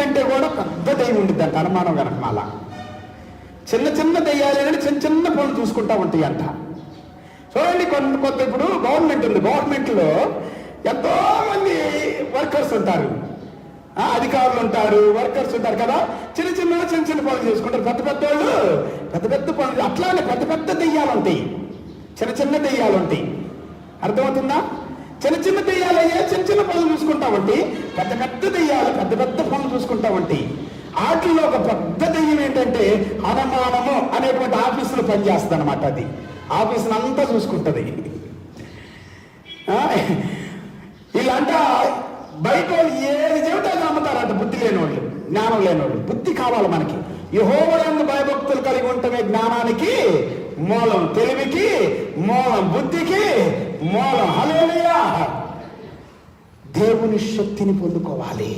కంటే కూడా పెద్ద దెయ్యం ఉండిద్దంట అనుమానం వెనకమాల. చిన్న చిన్న దెయ్యాలు ఏంటంటే చిన్న చిన్న పనులు చూసుకుంటా ఉంటాయి అంట. చూడండి, కొంత ఇప్పుడు గవర్నమెంట్ ఉంది, గవర్నమెంట్లో ఎంతో మంది వర్కర్స్ ఉంటారు, అధికారులు ఉంటారు, వర్కర్స్ ఉంటారు కదా. చిన్న చిన్న పనులు చేసుకుంటారు. పెద్ద పెద్ద వాళ్ళు పెద్ద పెద్ద పనులు, అట్లానే పెద్ద పెద్ద దెయ్యాలు ఉంటాయి, చిన్న చిన్న దెయ్యాలు ఉంటాయి. అర్థమవుతుందా? చిన్న చిన్న దెయ్యాలు అయ్యే చిన్న పనులు చూసుకుంటా ఉంటాయి, పెద్ద పెద్ద దెయ్యాలు పెద్ద పెద్ద పనులు చూసుకుంటా ఉంటాయి. వాటిల్లో ఒక పెద్ద దెయ్యం ఏంటంటే అనుమానము అనేటువంటి ఆఫీసులో పనిచేస్తుంది అనమాట. అది ఆఫీసును అంతా చూసుకుంటుంది. వీళ్ళంట బయట ఏది చెబితే అది నమ్ముతారంట. బుద్ధి లేని వాళ్ళు, జ్ఞానం లేని వాళ్ళు. బుద్ధి కావాలి మనకి. యెహోవా యందు భయభక్తులు కలిగి ఉండటమే జ్ఞానానికి మూలం, తెలివికి మూలం, బుద్ధికి మూలం. హల్లెలూయా! దేవుని శక్తిని పొందుకోవాలి.